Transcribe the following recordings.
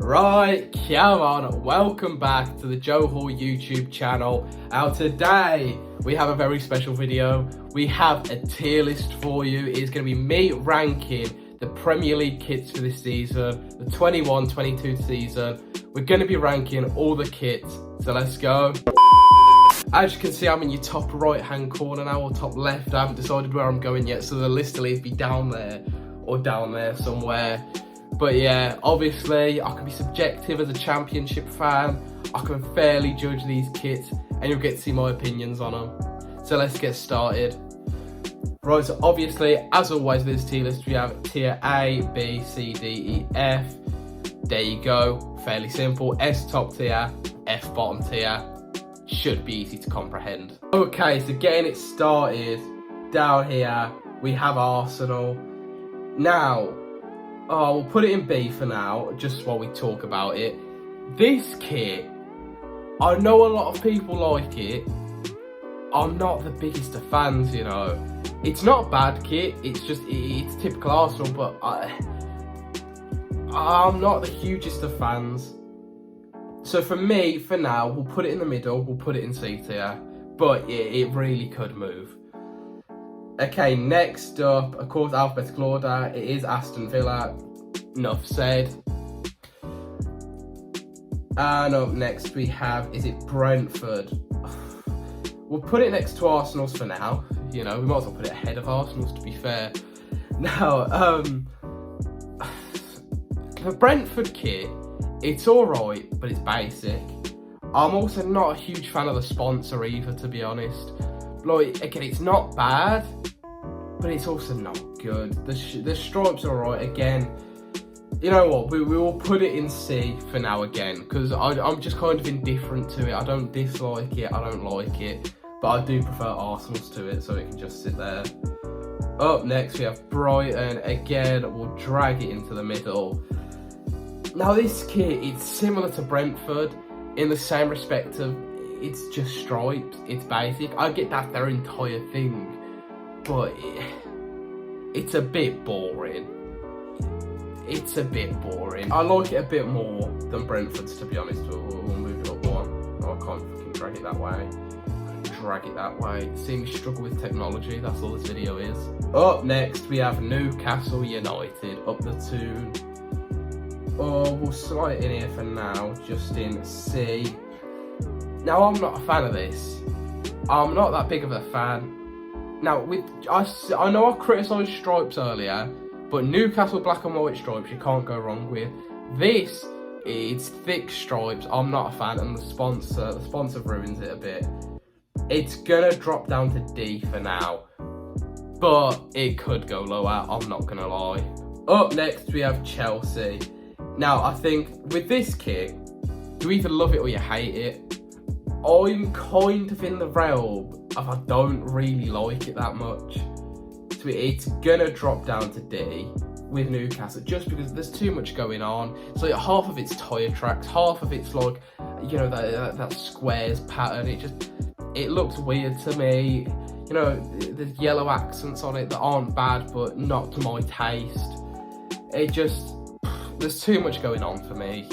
Right, come on, welcome back to the Joe Hall YouTube channel. Now today, we have a very special video. We have a tier list for you. It's going to be me ranking the Premier League kits for this season, the 21-22 season. We're going to be ranking all the kits, so let's go. As you can see, I'm in your top right hand corner now, or top left. I haven't decided where I'm going yet, so the list will either be down there or down there somewhere. But yeah, obviously, I can be subjective as a Championship fan. I can fairly judge these kits, and you'll get to see my opinions on them. So let's get started. Right, so obviously, as always with this tier list, we have tier A, B, C, D, E, F. There you go, fairly simple. S top tier, F bottom tier. Should be easy to comprehend. Okay, so getting it started, down here, we have Arsenal. Now, we'll put it in B for now, just while we talk about it. This kit, I know a lot of people like it. I'm not the biggest of fans, you know. It's not a bad kit, it's typical Arsenal, but I'm not the hugest of fans. So for me, for now, we'll put it in the middle, we'll put it in C tier, but it really could move. Okay, next up, of course, alphabetical order, it is Aston Villa. Enough said. And up next we have, is it Brentford? We'll put it next to Arsenal's for now. You know, we might as well put it ahead of Arsenal's, to be fair. Now, the Brentford kit, it's alright, but it's basic. I'm also not a huge fan of the sponsor either, to be honest. Like, again, it's not bad, but it's also not good. The stripes are alright. Again, you know what, we will put it in C for now again, because I'm just kind of indifferent to it. I don't dislike it, I don't like it, but I do prefer Arsenal's to it, so it can just sit there. Up next we have Brighton. Again, we'll drag it into the middle. Now this kit, it's similar to Brentford in the same respect of it's just stripes, it's basic. I get that's their entire thing, but it's a bit boring. It's a bit boring. I like it a bit more than Brentford's, to be honest. We'll move it up one. Oh, I can't fucking drag it that way. Drag it that way. See me struggle with technology, that's all this video is. Up next, we have Newcastle United, up the tune. Oh, we'll slide it in here for now, just in C. Now, I'm not a fan of this. I'm not that big of a fan. Now, I know I criticised stripes earlier, but Newcastle black and white stripes you can't go wrong with. This, it's thick stripes. I'm not a fan, and the sponsor ruins it a bit. It's gonna drop down to D for now, but it could go lower, I'm not gonna lie. Up next, we have Chelsea. Now, I think with this kit, you either love it or you hate it. I'm kind of in the realm of I don't really like it that much. So it's gonna drop down to D with Newcastle, just because there's too much going on. So like, half of it's tyre tracks, half of it's like, you know, that squares pattern. It looks weird to me. You know, there's yellow accents on it that aren't bad, but not to my taste. There's too much going on for me.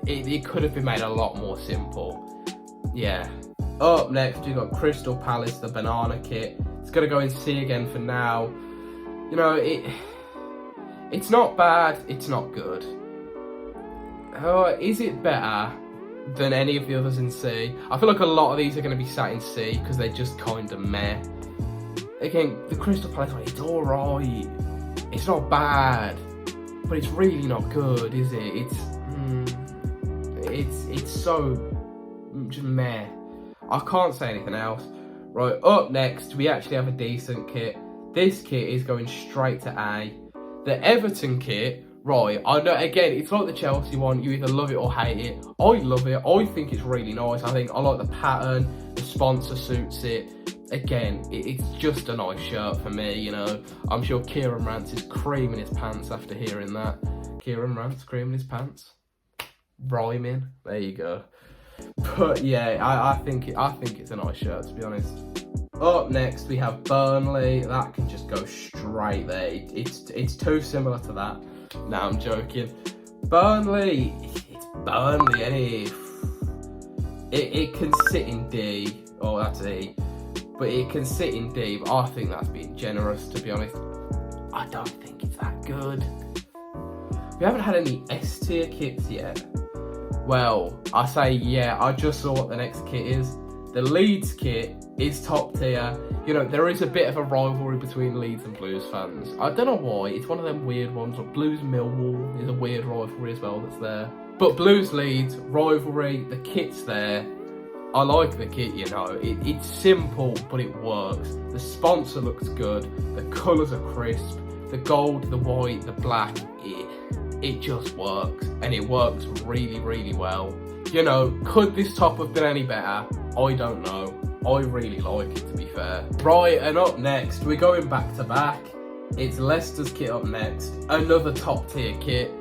It could have been made a lot more simple. Yeah. Up next, we've got Crystal Palace, the banana kit. It's gonna go in C again for now. You know, it's not bad, it's not good. Is it better than any of the others in C? I feel like a lot of these are gonna be sat in C because they're just kind of meh. Again, the Crystal Palace one, it's alright. It's not bad, but it's really not good, is it? It's so just meh. I can't say anything else. Right, up next, we actually have a decent kit. This kit is going straight to A. The Everton kit, right, I know, again, it's like the Chelsea one. You either love it or hate it. I love it. I think it's really nice. I like the pattern. The sponsor suits it. Again, it's just a nice shirt for me, you know. I'm sure Kieran Rance is creaming his pants after hearing that. Kieran Rance creaming his pants. Rhyming. There you go. But yeah, I think it's a nice shirt, to be honest. Up next, we have Burnley. That can just go straight there. It's too similar to that. No, I'm joking. Burnley, Burnley, it can sit in D. Oh, that's E. But it can sit in D, but I think that's being generous, to be honest. I don't think it's that good. We haven't had any S tier kits yet. Well, I say yeah, I just saw what the next kit is. The Leeds kit is top tier. You know, there is a bit of a rivalry between Leeds and Blues fans. I don't know why, it's one of them weird ones. Like Blues Millwall is a weird rivalry as well that's there. But Blues Leeds, rivalry, the kit's there. I like the kit, you know. It's simple, but it works. The sponsor looks good. The colours are crisp. The gold, the white, the black, it just works. And it works really, really well. You know, could this top have been any better? I don't know. I really like it, to be fair. Right, and up next, we're going back to back. It's Leicester's kit up next. Another top tier kit.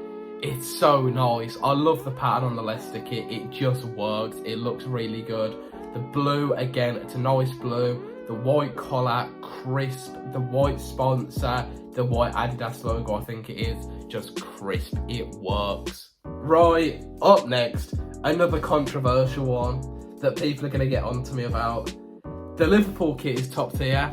It's so nice. I love the pattern on the Leicester kit. It just works. It looks really good. The blue, again, it's a nice blue. The white collar, crisp. The white sponsor, the white Adidas logo, I think it is. Just crisp. It works. Right, up next, another controversial one that people are going to get onto me about. The Liverpool kit is top tier.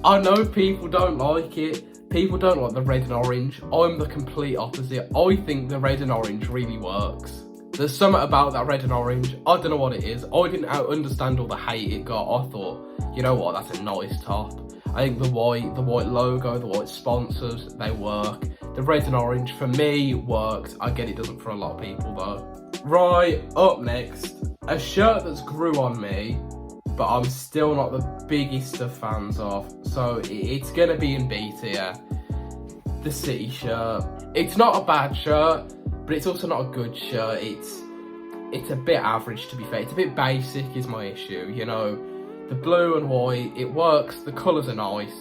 I know people don't like it. People don't like the red and orange. I'm the complete opposite. I think the red and orange really works. There's something about that red and orange. I don't know what it is. I didn't understand all the hate it got. I thought, you know what, that's a nice top. I think the white logo, the white sponsors, they work. The red and orange, for me, works. I get it doesn't for a lot of people though. Right, up next, a shirt that's grew on me, but I'm still not the biggest of fans of. So it's going to be in B tier. The City shirt. It's not a bad shirt, but it's also not a good shirt. It's a bit average, to be fair. It's a bit basic is my issue, you know. The blue and white, it works. The colours are nice.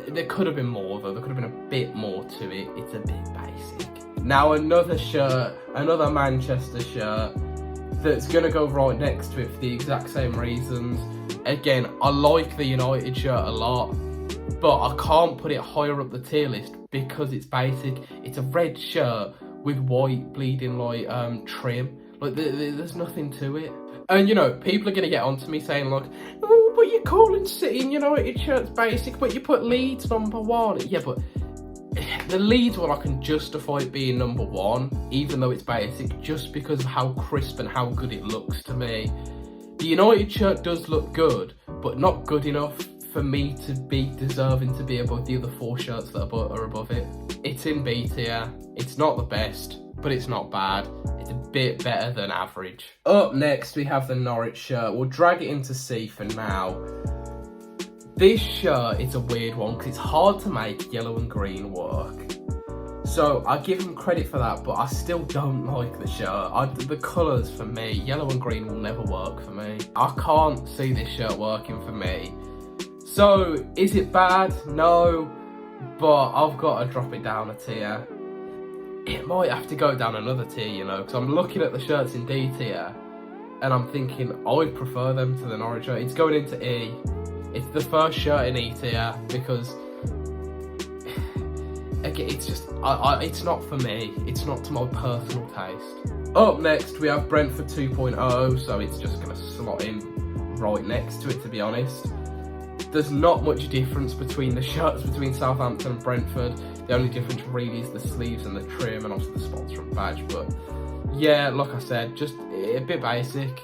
There could have been more though. There could have been a bit more to it. It's a bit basic. Now another shirt, another Manchester shirt that's going to go right next to it for the exact same reasons. Again, I like the United shirt a lot, but I can't put it higher up the tier list because it's basic. It's a red shirt with white bleeding like trim. Like there's nothing to it. And you know, people are going to get onto me saying like, oh, but you're calling City and United shirts basic, but you put Leeds number one. Yeah, but the Leeds one I can justify it being number one, even though it's basic, just because of how crisp and how good it looks to me. The United shirt does look good, but not good enough for me to be deserving to be above the other four shirts that are above it. It's in B tier. It's not the best, but it's not bad. It's a bit better than average. Up next, we have the Norwich shirt. We'll drag it into C for now. This shirt is a weird one because it's hard to make yellow and green work. So I give them credit for that, but I still don't like the shirt. The colours for me, yellow and green will never work for me. I can't see this shirt working for me. So is it bad? No, but I've got to drop it down a tier. It might have to go down another tier, you know, because I'm looking at the shirts in D tier and I'm thinking I'd prefer them to the Norwich shirt. It's going into E. It's the first shirt in E tier because, again, it's just, it's not for me. It's not to my personal taste. Up next, we have Brentford 2.0, so it's just going to slot in right next to it, to be honest. There's not much difference between the shirts between Southampton and Brentford. The only difference really is the sleeves and the trim and also the sponsor and badge. But yeah, like I said, just a bit basic.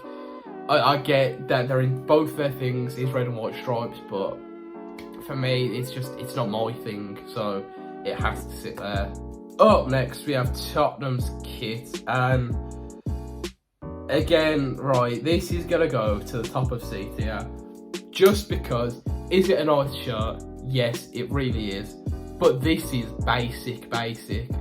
I get that they're in both their things is red and white stripes, but for me, it's not my thing, so it has to sit there. Up next, we have Tottenham's kit, and again, right, this is gonna go to the top of C tier, just because, is it a nice shirt? Yes, it really is, but this is basic.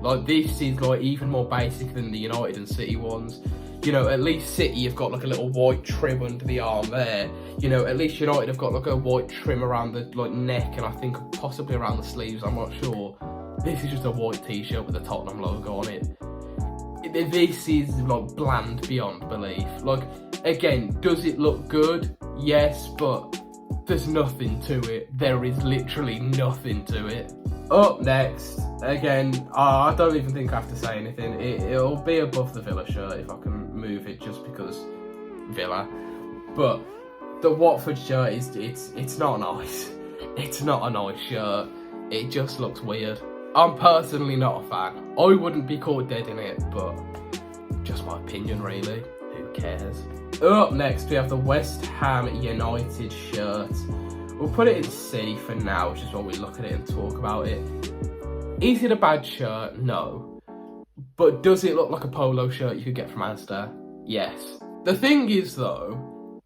Like, this is like even more basic than the United and City ones. You know, at least City, you've got like a little white trim under the arm there. You know, at least United have got like a white trim around the like neck and I think possibly around the sleeves, I'm not sure. This is just a white t-shirt with the Tottenham logo on it. This is like bland beyond belief. Like, again, does it look good? Yes, but there's nothing to it. There is literally nothing to it. Up next, again, I don't even think I have to say anything. It'll be above the Villa shirt if I can move it, just because Villa. But the Watford shirt it's not nice. It's not a nice shirt. It just looks weird. I'm personally not a fan. I wouldn't be caught dead in it, but just my opinion, really. Who cares? Up next, we have the West Ham United shirt. We'll put it in C for now, which is while we look at it and talk about it. Is it a bad shirt? No. But does it look like a polo shirt you could get from Asda? Yes. The thing is, though,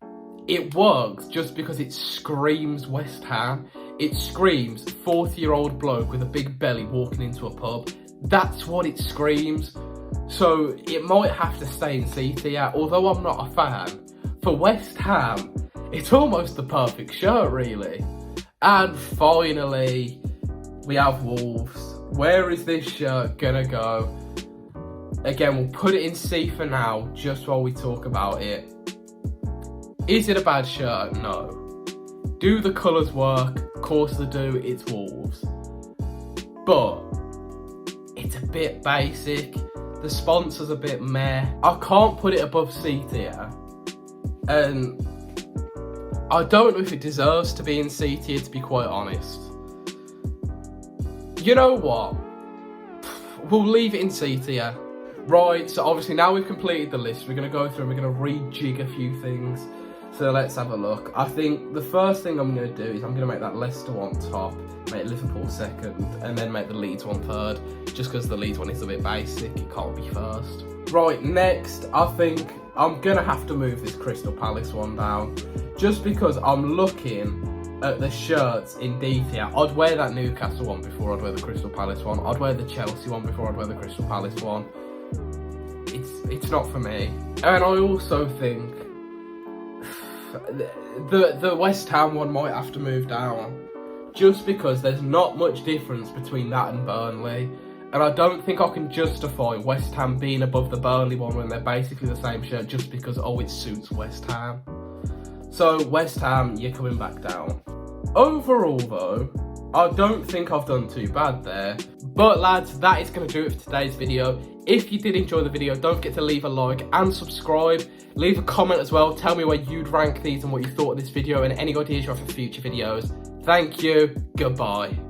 it works just because it screams West Ham. It screams 40-year-old bloke with a big belly walking into a pub. That's what it screams. So it might have to stay in C tier, although I'm not a fan. For West Ham, it's almost the perfect shirt, really. And finally, we have Wolves. Where is this shirt gonna go? Again, we'll put it in C for now, just while we talk about it. Is it a bad shirt? No. Do the colours work? Of course they do, it's Wolves. But it's a bit basic. The sponsor's a bit meh. I can't put it above C tier. And I don't know if it deserves to be in C tier, to be quite honest. You know what? We'll leave it in C tier. Right, so obviously now we've completed the list, we're going to go through and we're going to rejig a few things. So let's have a look. I think the first thing I'm going to do is I'm going to make that Leicester one top, make Liverpool second, and then make the Leeds one third, just because the Leeds one is a bit basic, it can't be first. Right, next, I think I'm going to have to move this Crystal Palace one down, just because I'm looking at the shirts in D tier. I'd wear that Newcastle one before I'd wear the Crystal Palace one. I'd wear the Chelsea one before I'd wear the Crystal Palace one. It's not for me. And I also think the West Ham one might have to move down, just because there's not much difference between that and Burnley, and I don't think I can justify West Ham being above the Burnley one when they're basically the same shirt, just because, oh, it suits West Ham. So West Ham, you're coming back down. Overall though, I don't think I've done too bad there. But lads, that is going to do it for today's video. If you did enjoy the video, don't forget to leave a like and subscribe. Leave a comment as well. Tell me where you'd rank these and what you thought of this video and any ideas you have for future videos. Thank you. Goodbye.